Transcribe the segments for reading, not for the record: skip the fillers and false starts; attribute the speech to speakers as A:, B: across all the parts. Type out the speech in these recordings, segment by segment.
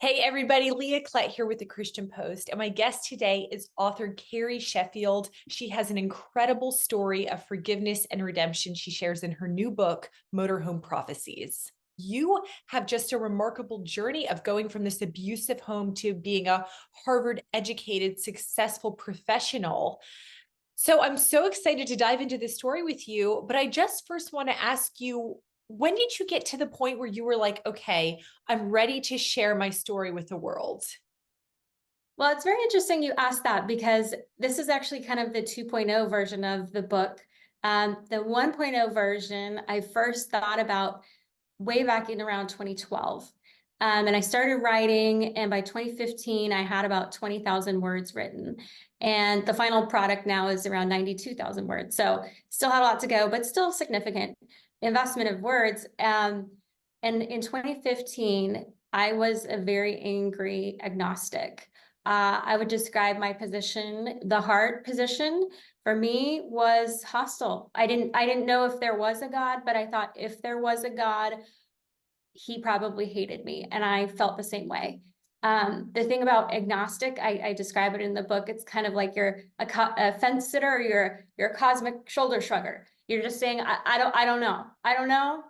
A: Hey everybody, Leah Klett here with the Christian Post, and my guest today is author Carrie Sheffield. She has an incredible story of forgiveness and redemption she shares in her new book, Motorhome Prophecies. You have just a remarkable journey of going from this abusive home to being a Harvard educated, successful professional. So I'm so excited to dive into this story with you, but I just first want to ask you, when did you get to the point where you were like, okay, I'm ready to share my story with the world?
B: Well, it's very interesting you asked that because this is actually kind of the 2.0 version of the book. The 1.0 version, I first thought about way back in around 2012. And I started writing, and by 2015, I had about 20,000 words written. And the final product now is around 92,000 words. So still had a lot to go, but still significant investment of words. And in 2015, I was a very angry agnostic. I would describe my position, the heart position for me was hostile. I didn't know if there was a God, but I thought if there was a God, he probably hated me, and I felt the same way. The thing about agnostic, I describe it in the book. It's kind of like you're a fence sitter, or you're a cosmic shoulder shrugger. You're just saying, I don't know,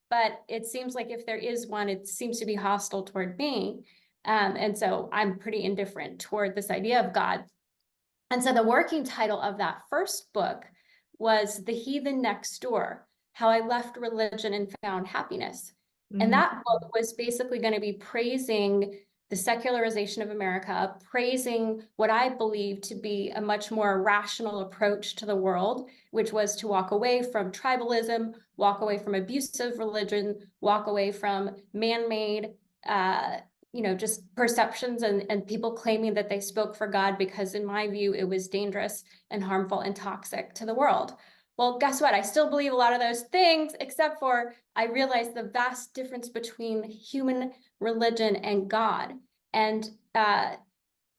B: but it seems like if there is one, it seems to be hostile toward me, and so I'm pretty indifferent toward this idea of God. And so the working title of that first book was The Heathen Next Door: How I Left Religion and Found Happiness. And
A: Mm.
B: that book was basically going to be praising the secularization of America, praising what I believe to be a much more rational approach to the world, which was to walk away from tribalism, walk away from abusive religion, walk away from man-made just perceptions and people claiming that they spoke for God, because in my view, it was dangerous and harmful and toxic to the world. Well, guess what? I still believe a lot of those things, except for I realized the vast difference between human religion and God. And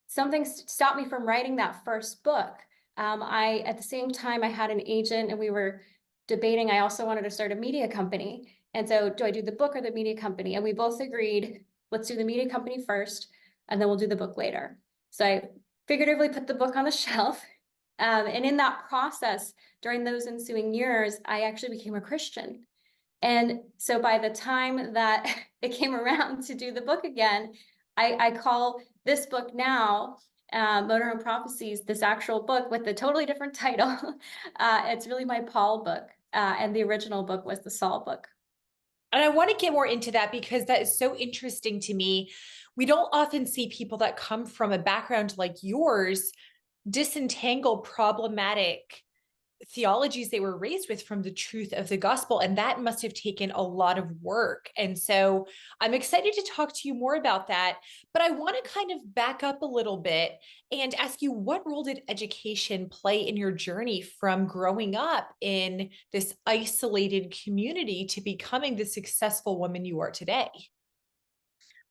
B: something stopped me from writing that first book. At the same time, I had an agent and we were debating. I also wanted to start a media company. And so, do I do the book or the media company? And we both agreed, let's do the media company first, and then we'll do the book later. So I figuratively put the book on the shelf. And in that process, during those ensuing years, I actually became a Christian. And so by the time that it came around to do the book again, I call this book now, Motorhome Prophecies, this actual book with a totally different title. It's really my Paul book, and the original book was the Saul book.
A: And I want to get more into that because that is so interesting to me. We don't often see people that come from a background like yours disentangle problematic theologies they were raised with from the truth of the gospel. And that must have taken a lot of work. And so I'm excited to talk to you more about that. But I want to kind of back up a little bit and ask you, what role did education play in your journey from growing up in this isolated community to becoming the successful woman you are today?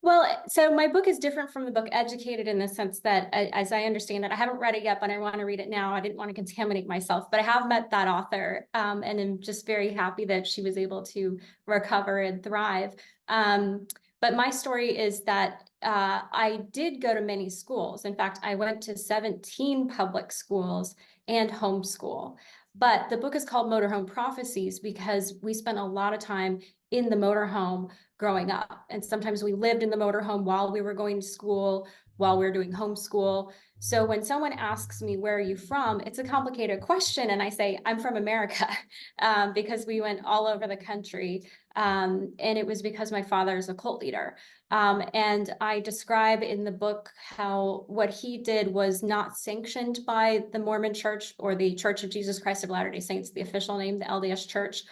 B: Well, so my book is different from the book Educated in the sense that, as I understand it, I haven't read it yet, but I want to read it now. I didn't want to contaminate myself, but I have met that author, and I'm just very happy that she was able to recover and thrive. But my story is that I did go to many schools. In fact, I went to 17 public schools and homeschool. But the book is called Motorhome Prophecies because we spent a lot of time in the motorhome growing up. And sometimes we lived in the motorhome while we were going to school, while we were doing homeschool. So when someone asks me, where are you from? It's a complicated question. And I say, I'm from America, because we went all over the country. And it was because my father is a cult leader. And I describe in the book how what he did was not sanctioned by the Mormon Church or the Church of Jesus Christ of Latter-day Saints, the official name, the LDS Church.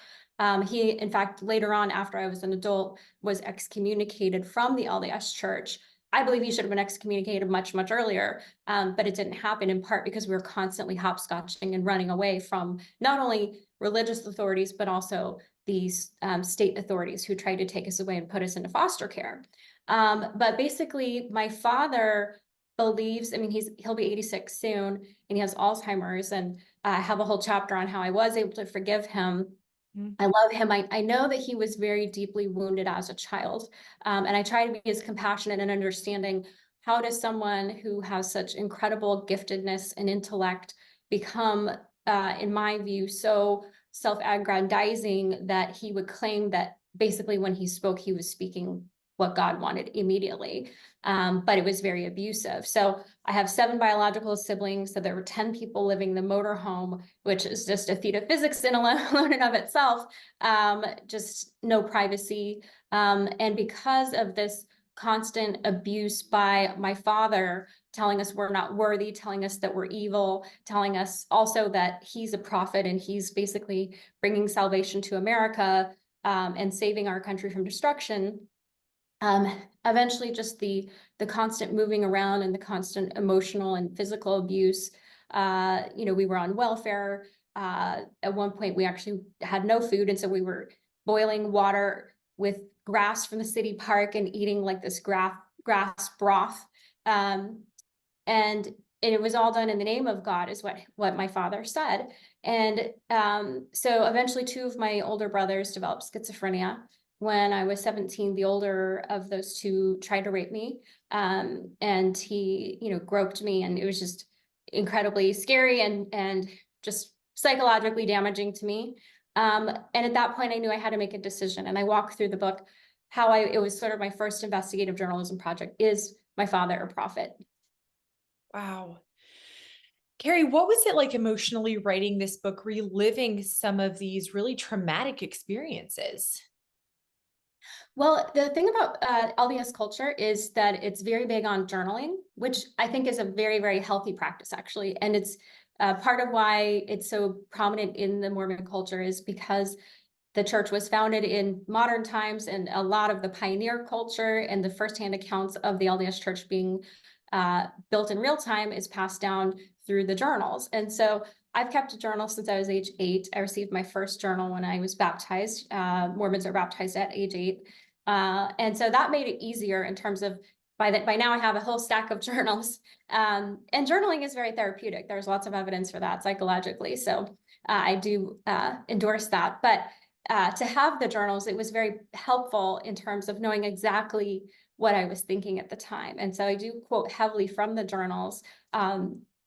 B: He, in fact, later on, after I was an adult, was excommunicated from the LDS Church. I believe he should have been excommunicated much, much earlier, but it didn't happen, in part because we were constantly hopscotching and running away from not only religious authorities, but also these state authorities who tried to take us away and put us into foster care. But basically, my father believes, I mean, he'll be 86 soon, and he has Alzheimer's, and I have a whole chapter on how I was able to forgive him.
A: Mhm.
B: I love him. I know that he was very deeply wounded as a child. And I try to be as compassionate and understanding, how does someone who has such incredible giftedness and intellect become, in my view, so self-aggrandizing that he would claim that basically when he spoke, he was speaking what God wanted immediately. But it was very abusive. So I have 7 biological siblings. So there were 10 people living in the motorhome, which is just a feat of physics in alone and of itself. Just no privacy. And because of this constant abuse by my father, telling us we're not worthy, telling us that we're evil, telling us also that he's a prophet and he's basically bringing salvation to America, and saving our country from destruction. Eventually just the constant moving around and the constant emotional and physical abuse. We were on welfare. At one point we actually had no food, and so we were boiling water with grass from the city park and eating like this grass broth. Um, and it was all done in the name of God, is what my father said. And so eventually 2 of my older brothers developed schizophrenia. When I was 17, the older of those 2 tried to rape me. And he, groped me, and it was just incredibly scary and just psychologically damaging to me. And at that point, I knew I had to make a decision. And I walked through the book how it was sort of my first investigative journalism project: is my father a prophet?
A: Wow. Carrie, what was it like emotionally writing this book, reliving some of these really traumatic experiences?
B: Well, the thing about LDS culture is that it's very big on journaling, which I think is a very, very healthy practice, actually. And it's part of why it's so prominent in the Mormon culture is because the church was founded in modern times, and a lot of the pioneer culture and the firsthand accounts of the LDS church being built in real time is passed down through the journals. And so I've kept a journal since I was age 8. I received my first journal when I was baptized. Mormons are baptized at age 8. And so that made it easier in terms of by now I have a whole stack of journals. And journaling is very therapeutic. There's lots of evidence for that psychologically. So I do endorse that. But to have the journals, it was very helpful in terms of knowing exactly what I was thinking at the time. And so I do quote heavily from the journals.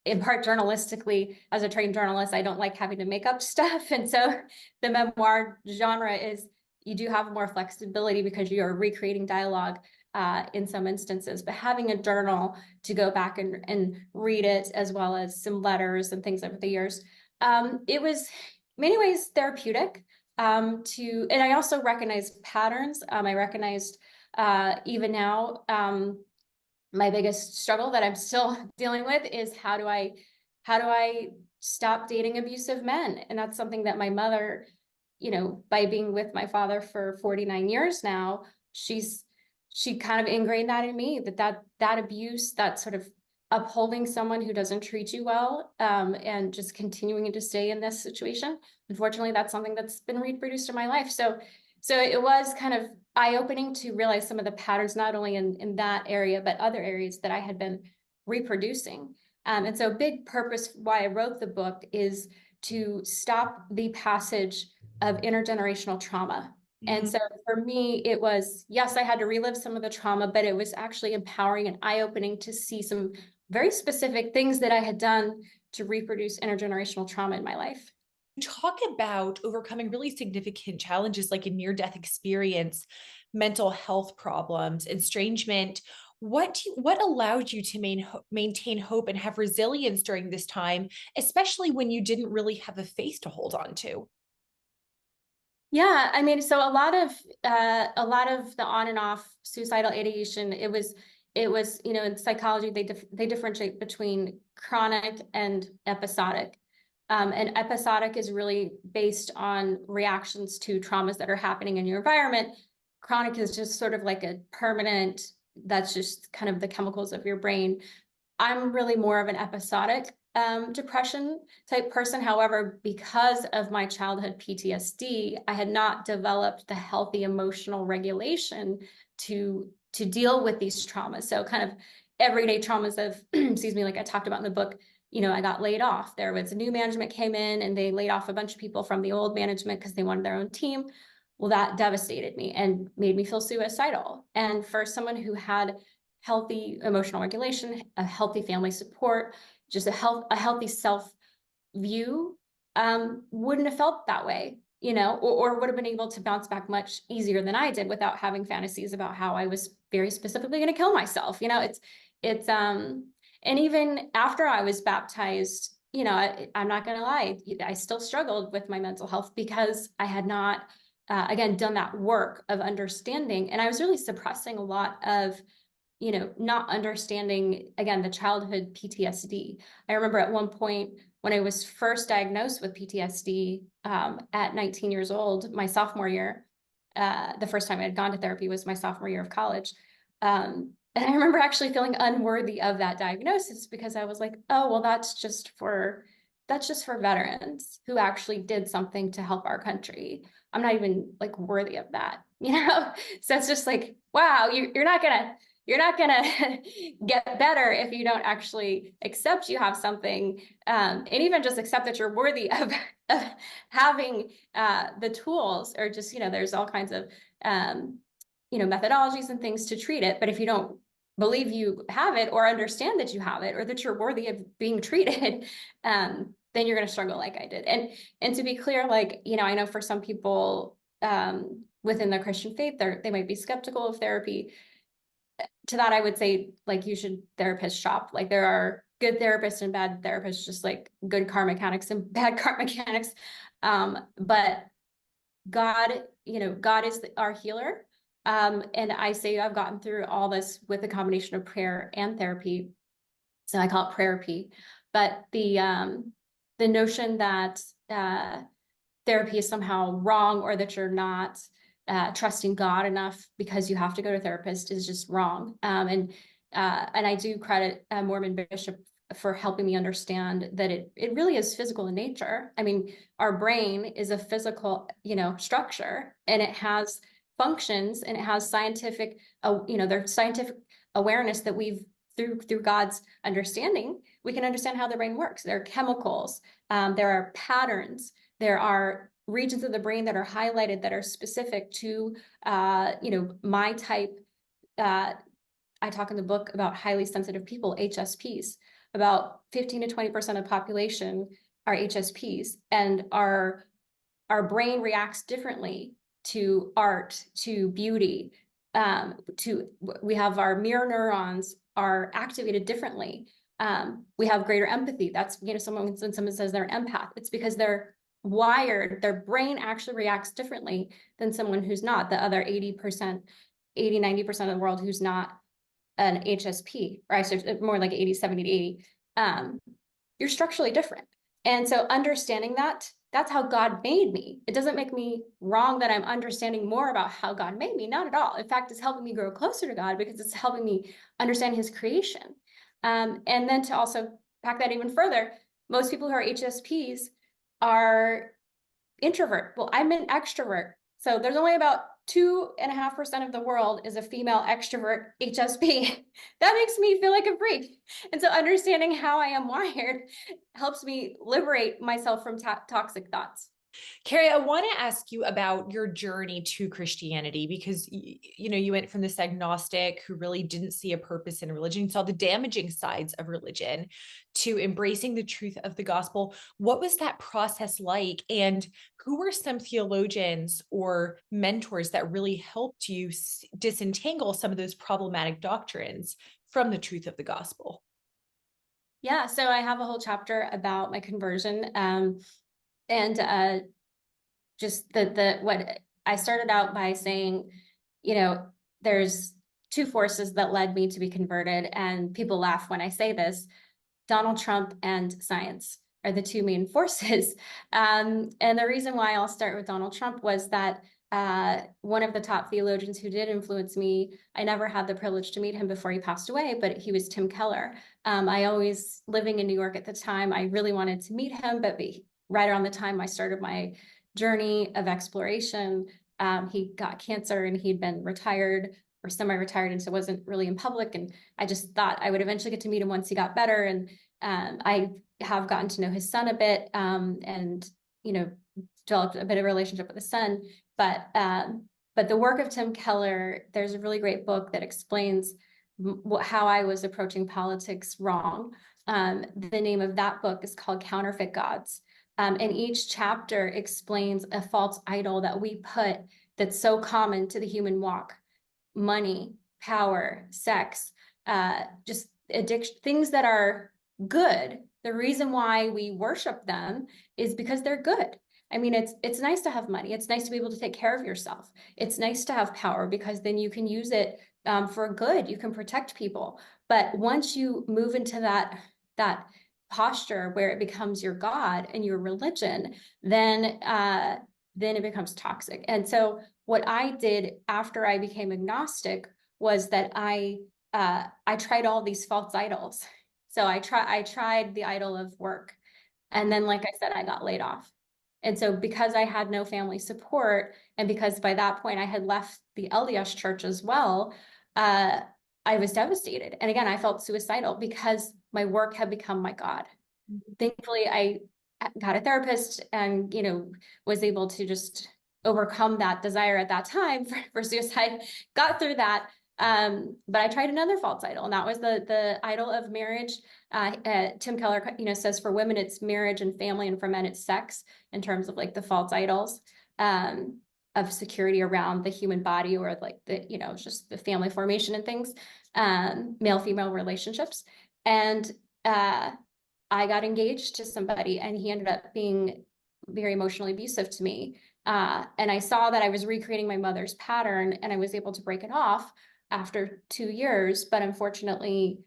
B: In part journalistically, as a trained journalist, I don't like having to make up stuff. And so the memoir genre is, you do have more flexibility because you are recreating dialogue in some instances, but having a journal to go back and read it, as well as some letters and things over the years, it was in many ways therapeutic. And I also recognized patterns. I recognized even now, my biggest struggle that I'm still dealing with is how do I stop dating abusive men? And that's something that my mother, by being with my father for 49 years now, she kind of ingrained that in me, that abuse, that sort of upholding someone who doesn't treat you well, and just continuing to stay in this situation. Unfortunately, that's something that's been reproduced in my life. So it was kind of eye-opening to realize some of the patterns, not only in that area, but other areas that I had been reproducing. And so a big purpose why I wrote the book is to stop the passage of intergenerational trauma. And
A: Mhm.
B: so for me, it was, yes, I had to relive some of the trauma, but it was actually empowering and eye-opening to see some very specific things that I had done to reproduce intergenerational trauma in my life.
A: Talk about overcoming really significant challenges like a near-death experience, mental health problems, estrangement. What allowed you to maintain hope and have resilience during this time, especially when you didn't really have a faith to hold on to?
B: Yeah, I mean, so a lot of the on and off suicidal ideation, it was, in psychology they differentiate between chronic and episodic. And episodic is really based on reactions to traumas that are happening in your environment. Chronic is just sort of like a permanent, that's just kind of the chemicals of your brain. I'm really more of an episodic depression type person. However, because of my childhood PTSD, I had not developed the healthy emotional regulation to deal with these traumas. So kind of everyday traumas of, excuse me, like I talked about in the book, I got laid off. There was a new management came in and they laid off a bunch of people from the old management because they wanted their own team. Well, that devastated me and made me feel suicidal. And for someone who had healthy emotional regulation, a healthy family support, just a healthy self view, wouldn't have felt that way, or would have been able to bounce back much easier than I did without having fantasies about how I was very specifically going to kill myself. And even after I was baptized, I'm not going to lie, I still struggled with my mental health because I had not, again, done that work of understanding. And I was really suppressing a lot of, not understanding, again, the childhood PTSD. I remember at one point when I was first diagnosed with PTSD at 19 years old, my sophomore year, the first time I had gone to therapy was my sophomore year of college. And I remember actually feeling unworthy of that diagnosis because I was like, oh, well, that's just for veterans who actually did something to help our country. I'm not even like worthy of that, So it's just like, wow, you're not gonna get better if you don't actually accept you have something, and even just accept that you're worthy of having the tools, or just, there's all kinds of methodologies and things to treat it. But if you don't believe you have it or understand that you have it or that you're worthy of being treated, then you're going to struggle like I did. And to be clear, like, I know for some people within the Christian faith, they might be skeptical of therapy. To that, I would say, like, you should therapist shop. Like, there are good therapists and bad therapists, just like good car mechanics and bad car mechanics. But God, God is our healer. And I say I've gotten through all this with a combination of prayer and therapy. So I call it prayerapy. But the notion that therapy is somehow wrong, or that you're not trusting God enough because you have to go to a therapist, is just wrong. And I do credit Mormon Bishop for helping me understand that it really is physical in nature. I mean, our brain is a physical, structure, and it has functions, and it has scientific, there's scientific awareness that we've through God's understanding, we can understand how the brain works. There are chemicals, there are patterns, there are regions of the brain that are highlighted that are specific to, my type. I talk in the book about highly sensitive people, HSPs. About 15 to 20% of the population are HSPs, and our brain reacts differently to art, to beauty. We have our mirror neurons are activated differently. We have greater empathy. That's, when someone says they're an empath, it's because they're wired, their brain actually reacts differently than someone who's not, the other 80%, 90% of the world who's not an HSP, right? So more like 80, 70 to 80. You're structurally different. And so understanding that's how God made me. It doesn't make me wrong that I'm understanding more about how God made me. Not at all. In fact, it's helping me grow closer to God because it's helping me understand his creation. And then to also pack that even further, most people who are HSPs are introvert. Well, I'm an extrovert. So there's only about 2.5% of the world is a female extrovert HSP. That makes me feel like a freak. And so understanding how I am wired helps me liberate myself from toxic thoughts.
A: Carrie, I want to ask you about your journey to Christianity, because you went from this agnostic who really didn't see a purpose in religion, saw the damaging sides of religion, to embracing the truth of the gospel. What was that process like? And who were some theologians or mentors that really helped you disentangle some of those problematic doctrines from the truth of the gospel?
B: Yeah, so I have a whole chapter about my conversion. And just what I started out by saying, there's two forces that led me to be converted, and people laugh when I say this. Donald Trump and science are the two main forces. And the reason why I'll start with Donald Trump was that one of the top theologians who did influence me, I never had the privilege to meet him before he passed away, but he was Tim Keller. I always, living in New York at the time, I really wanted to meet him, but right around the time I started my journey of exploration, he got cancer and he'd been retired or semi-retired, and so wasn't really in public. And I just thought I would eventually get to meet him once he got better. And I have gotten to know his son a bit, and developed a bit of a relationship with his son. But the work of Tim Keller, there's a really great book that explains how I was approaching politics wrong. The name of that book is called Counterfeit Gods. And each chapter explains a false idol that we put that's so common to the human walk: money, power, sex, just addiction, things that are good. The reason why we worship them is because they're good. I mean, it's nice to have money. It's nice to be able to take care of yourself. It's nice to have power because then you can use it for good. You can protect people. But once you move into that posture where it becomes your God and your religion, then it becomes toxic. And so what I did after I became agnostic was that I tried all these false idols. So I tried the idol of work. And then, like I said, I got laid off. And so because I had no family support, and because by that point I had left the LDS church as well, I was devastated. And again, I felt suicidal because my work had become my God. Thankfully, I got a therapist and, was able to just overcome that desire at that time for suicide, got through that. But I tried another false idol, and that was the idol of marriage. Tim Keller, says for women, it's marriage and family, and for men, it's sex, in terms of like the false idols of security around the human body, or like just the family formation and things, male-female relationships. And I got engaged to somebody, and he ended up being very emotionally abusive to me. And I saw that I was recreating my mother's pattern, and I was able to break it off after 2 years. But unfortunately,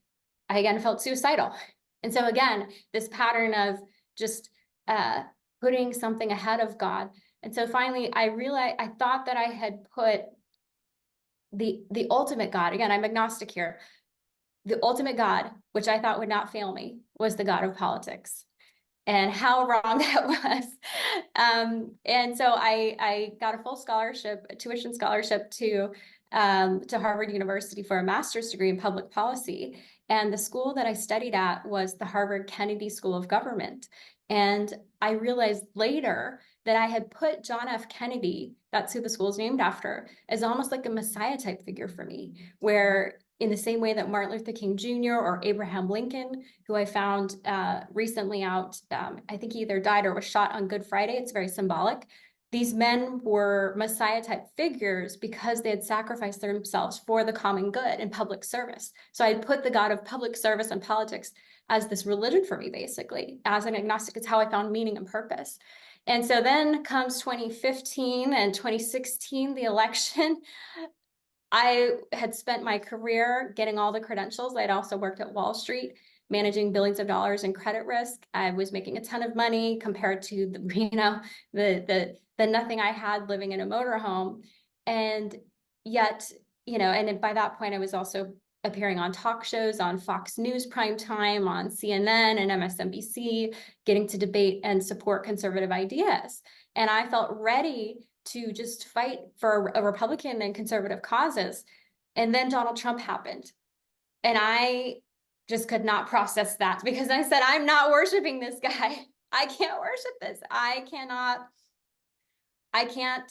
B: I again felt suicidal. And so again, this pattern of just putting something ahead of God. And so finally, I realized, I thought that I had put the ultimate God, again, I'm agnostic here, the ultimate God, which I thought would not fail me, was the God of politics. And how wrong that was. And so I got a full scholarship, a tuition scholarship to Harvard University for a master's degree in public policy. And the school that I studied at was the Harvard Kennedy School of Government. And I realized later that I had put John F. Kennedy, that's who the school is named after, as almost like a Messiah type figure for me, where in the same way that Martin Luther King Jr. or Abraham Lincoln, who I found recently out, I think he either died or was shot on Good Friday. It's very symbolic. These men were Messiah type figures because they had sacrificed themselves for the common good in public service. So I put the God of public service and politics as this religion for me, basically. As an agnostic, it's how I found meaning and purpose. And so then comes 2015 and 2016, the election. I had spent my career getting all the credentials. I'd also worked at Wall Street, managing billions of dollars in credit risk. I was making a ton of money compared to the nothing I had living in a motorhome. And yet, and by that point, I was also appearing on talk shows on Fox News prime time, on CNN and MSNBC, getting to debate and support conservative ideas. And I felt ready to just fight for a Republican and conservative causes. And then Donald Trump happened. And I just could not process that, because I said, I'm not worshiping this guy. I can't worship this. I can't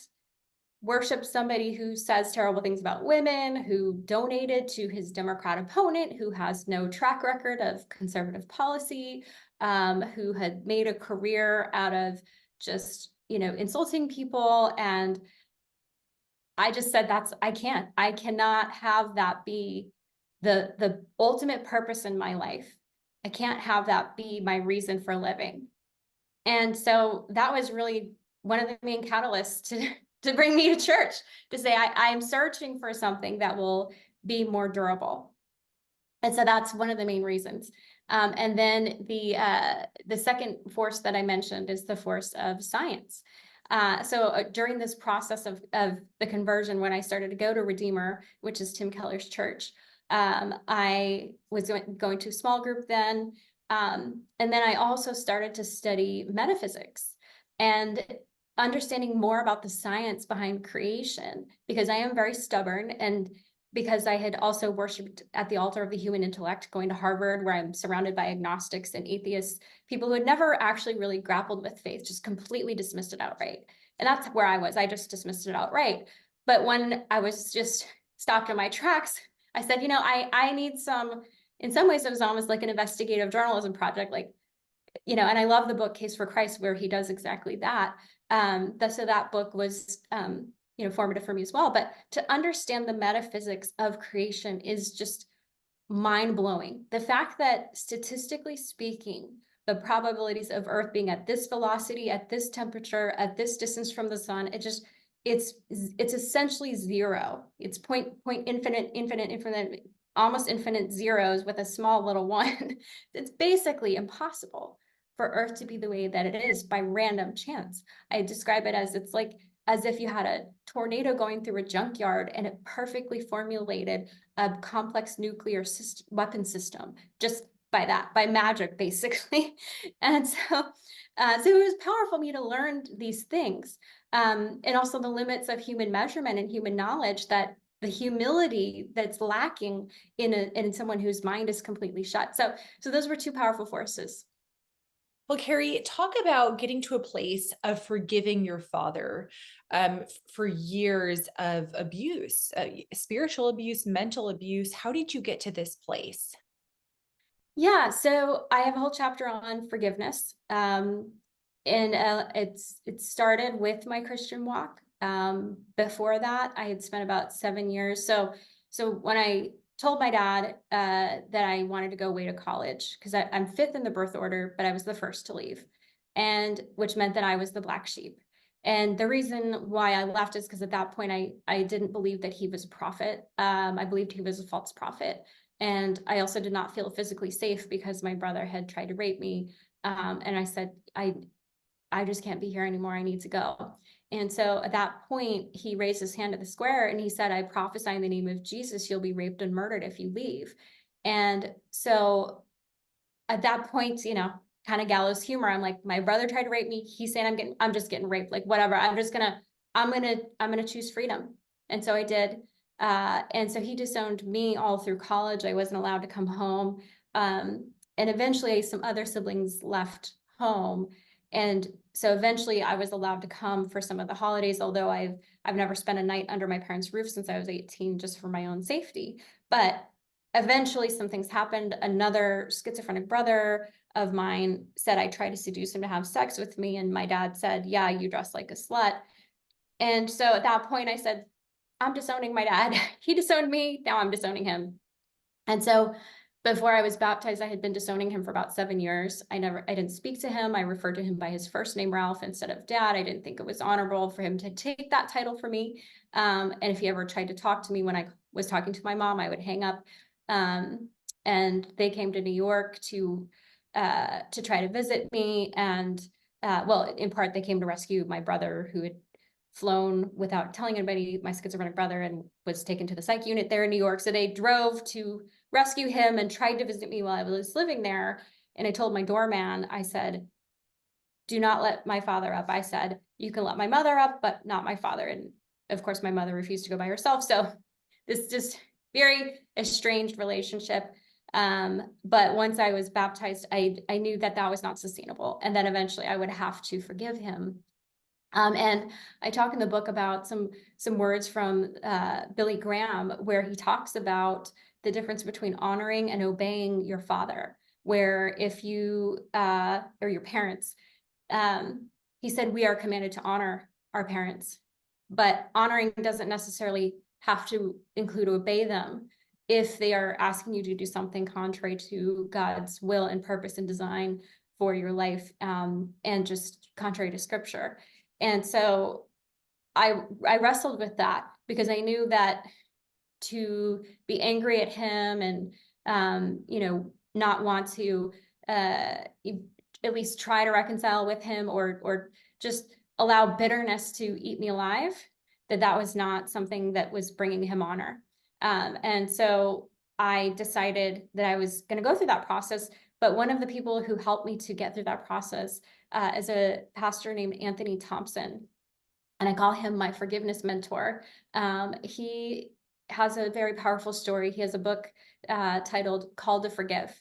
B: worship somebody who says terrible things about women, who donated to his Democrat opponent, who has no track record of conservative policy, who had made a career out of just insulting people. And I just said, I cannot have that be the ultimate purpose in my life. I can't have that be my reason for living. And so that was really one of the main catalysts to bring me to church, to say, I'm searching for something that will be more durable. And so that's one of the main reasons. And then the second force that I mentioned is the force of science. So during this process of the conversion, when I started to go to Redeemer, which is Tim Keller's church, I was going to a small group then. And then I also started to study metaphysics and understanding more about the science behind creation, because I am very stubborn. And because I had also worshiped at the altar of the human intellect, going to Harvard, where I'm surrounded by agnostics and atheists, people who had never actually really grappled with faith, just completely dismissed it outright. And that's where I was. I just dismissed it outright. But when I was just stopped in my tracks, I said, I need some, in some ways, it was almost like an investigative journalism project, like, and I love the book Case for Christ, where he does exactly that. So that book was, formative for me as well. But to understand the metaphysics of creation is just mind blowing. The fact that statistically speaking, the probabilities of Earth being at this velocity, at this temperature, at this distance from the sun, it's essentially zero. It's infinite, almost infinite zeros with a small little one. It's basically impossible for Earth to be the way that it is by random chance. I describe it as it's like as if you had a tornado going through a junkyard and it perfectly formulated a complex nuclear weapon system just by magic, basically. And so it was powerful for me to learn these things. And also the limits of human measurement and human knowledge, that the humility that's lacking in someone whose mind is completely shut. So those were two powerful forces.
A: Well, Carrie, talk about getting to a place of forgiving your father for years of abuse, spiritual abuse, mental abuse. How did you get to this place?
B: Yeah, so I have a whole chapter on forgiveness. And it started with my Christian walk. Before that, I had spent about 7 years. So when I told my dad that I wanted to go away to college, because I'm fifth in the birth order, but I was the first to leave, and which meant that I was the black sheep. And the reason why I left is because at that point I didn't believe that he was a prophet. I believed he was a false prophet. And I also did not feel physically safe because my brother had tried to rape me. And I said, I just can't be here anymore. I need to go. And so at that point, he raised his hand at the square and he said, I prophesy in the name of Jesus, you'll be raped and murdered if you leave. And so at that point, kind of gallows humor. I'm like, my brother tried to rape me. He's saying I'm just getting raped. Like, whatever. I'm gonna choose freedom. And so I did. And so he disowned me all through college. I wasn't allowed to come home. And eventually some other siblings left home. And so eventually I was allowed to come for some of the holidays, although I've never spent a night under my parents' roof since I was 18, just for my own safety. But eventually some things happened. Another schizophrenic brother of mine said I tried to seduce him to have sex with me. And my dad said, yeah, you dress like a slut. And so at that point I said, I'm disowning my dad. He disowned me. Now I'm disowning him. And so before I was baptized, I had been disowning him for about 7 years. I didn't speak to him. I referred to him by his first name, Ralph, instead of dad. I didn't think it was honorable for him to take that title from me. And if he ever tried to talk to me when I was talking to my mom, I would hang up. And they came to New York to try to visit me. And well, in part, they came to rescue my brother, who had flown without telling anybody, my schizophrenic brother, and was taken to the psych unit there in New York. So they drove to rescue him and tried to visit me while I was living there. And I told my doorman, I said, do not let my father up. I said, you can let my mother up, but not my father. And of course, my mother refused to go by herself. So this just very estranged relationship. But once I was baptized, I knew that was not sustainable. And then eventually I would have to forgive him. And I talk in the book about some words from Billy Graham, where he talks about the difference between honoring and obeying your father, where if you or your parents, he said, we are commanded to honor our parents, but honoring doesn't necessarily have to include obey them if they are asking you to do something contrary to God's will and purpose and design for your life, and just contrary to scripture. And so I wrestled with that, because I knew that to be angry at him and not want to at least try to reconcile with him, or just allow bitterness to eat me alive, that was not something that was bringing him honor. And so I decided that I was going to go through that process. But one of the people who helped me to get through that process is a pastor named Anthony Thompson. And I call him my forgiveness mentor. He has a very powerful story. He has a book titled Called to Forgive.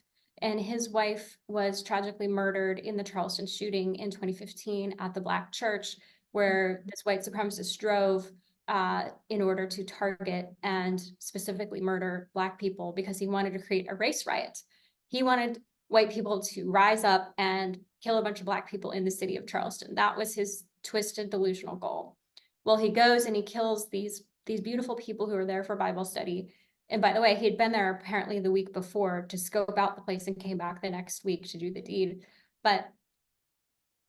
B: And his wife was tragically murdered in the Charleston shooting in 2015 at the Black church, where this white supremacist drove in order to target and specifically murder Black people because he wanted to create a race riot. He wanted white people to rise up and kill a bunch of Black people in the city of Charleston. That was his twisted, delusional goal. Well, he goes and he kills these beautiful people who are there for Bible study. And by the way, he had been there apparently the week before to scope out the place and came back the next week to do the deed. But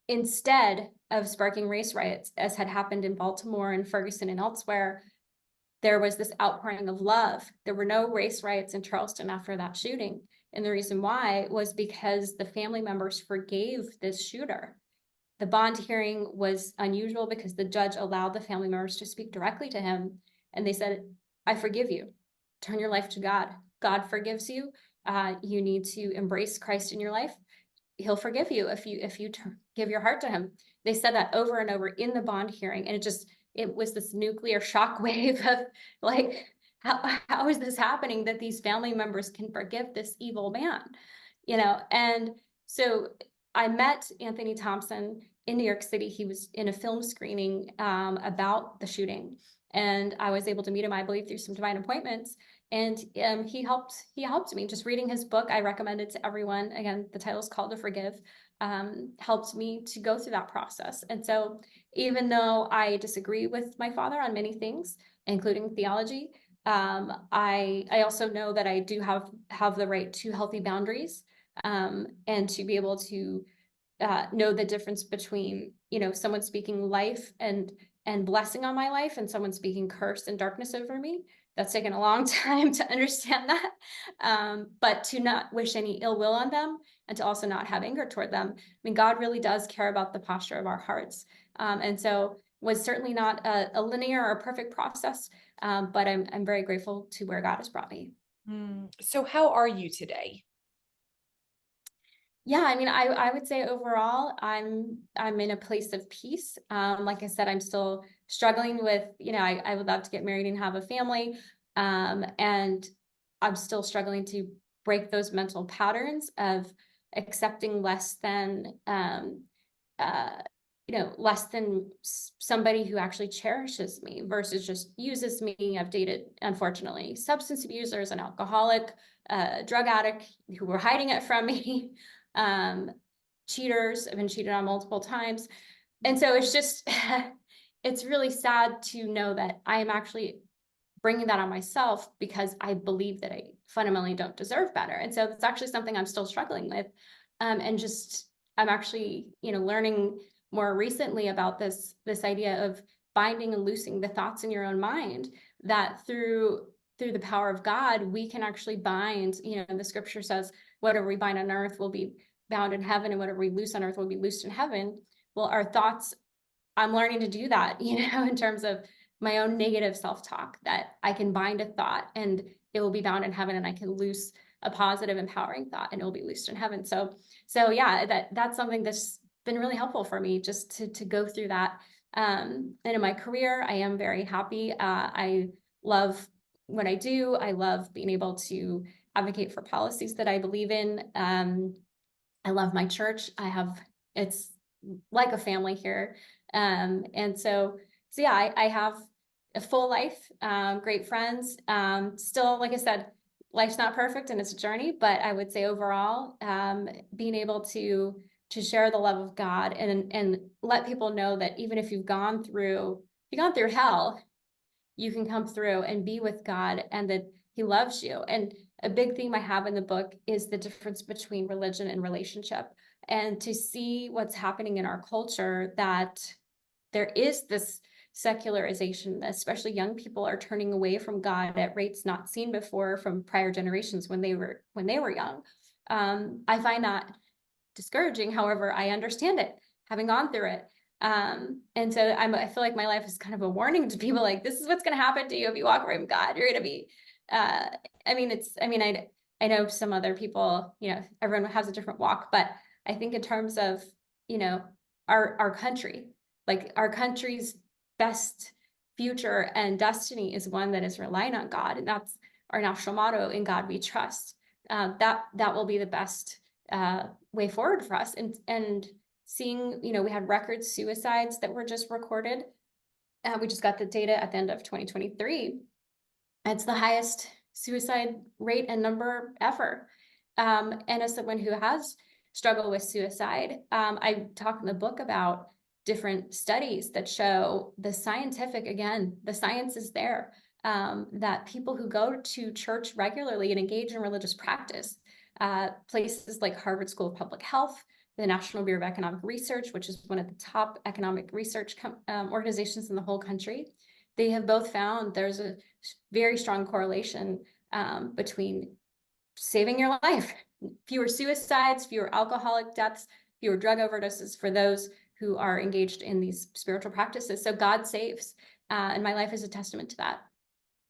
B: instead of sparking race riots, as had happened in Baltimore and Ferguson and elsewhere, there was this outpouring of love. There were no race riots in Charleston after that shooting. And the reason why was because the family members forgave this shooter. The bond hearing was unusual because the judge allowed the family members to speak directly to him. And they said, I forgive you. Turn your life to God. God forgives you. You need to embrace Christ in your life. He'll forgive you if you give your heart to him. They said that over and over in the bond hearing. And it was this nuclear shockwave of like, how is this happening that these family members can forgive this evil man? And so I met Anthony Thompson in New York City. He was in a film screening about the shooting, and I was able to meet him, I believe, through some divine appointments. And he helped me. Just reading his book, I recommend it to everyone. Again, the title is Called to Forgive. Helped me to go through that process. And so, even though I disagree with my father on many things, including theology, I also know that I do have the right to healthy boundaries, and to be able to know the difference between, someone speaking life and blessing on my life and someone speaking curse and darkness over me. That's taken a long time to understand that, but to not wish any ill will on them and to also not have anger toward them. I mean, God really does care about the posture of our hearts. And so was certainly not a linear or perfect process, but I'm very grateful to where God has brought me.
A: So how are you today?
B: Yeah, I mean, I would say overall, I'm in a place of peace. Like I said, I'm still struggling with, I would love to get married and have a family. And I'm still struggling to break those mental patterns of accepting less than, less than somebody who actually cherishes me versus just uses me. I've dated, unfortunately, substance abusers, an alcoholic, drug addict who were hiding it from me. Cheaters. I've been cheated on multiple times. And so it's just, it's really sad to know that I am actually bringing that on myself because I believe that I fundamentally don't deserve better. And so it's actually something I'm still struggling with. And just, I'm actually, learning more recently about this idea of binding and loosing the thoughts in your own mind, that through the power of God, we can actually bind, the scripture says, whatever we bind on earth will be bound in heaven, and whatever we loose on earth will be loosed in heaven. Well, our thoughts, I'm learning to do that, in terms of my own negative self-talk, that I can bind a thought and it will be bound in heaven, and I can loose a positive, empowering thought and it will be loosed in heaven. So yeah, that's something that's been really helpful for me, just to go through that. And in my career, I am very happy. I love what I do. I love being able to advocate for policies that I believe in. I love my church. It's like a family here. And so yeah, I have a full life, great friends. Still, like I said, life's not perfect and it's a journey, but I would say overall, being able to share the love of God and let people know that even if you've gone through hell, you can come through and be with God, and that he loves you. And a big theme I have in the book is the difference between religion and relationship, and to see what's happening in our culture, that there is this secularization, especially young people are turning away from God at rates not seen before from prior generations when they were young. I find that discouraging. However, I understand it, having gone through it. And so I feel like my life is kind of a warning to people, like, this is what's going to happen to you if you walk away from God. You're going to be, I know some other people, everyone has a different walk, but I think in terms of, our country, like our country's best future and destiny is one that is relying on God. And that's our national motto, "In God we trust." That will be the best way forward for us. And seeing, we had record suicides that were just recorded. We just got the data at the end of 2023. It's the highest suicide rate and number ever. And as someone who has struggled with suicide, I talk in the book about different studies that show the science is there, that people who go to church regularly and engage in religious practice, places like Harvard School of Public Health, the National Bureau of Economic Research, which is one of the top economic research organizations in the whole country, they have both found there's a very strong correlation between saving your life, fewer suicides, fewer alcoholic deaths, fewer drug overdoses for those who are engaged in these spiritual practices. So God saves, and my life is a testament to that.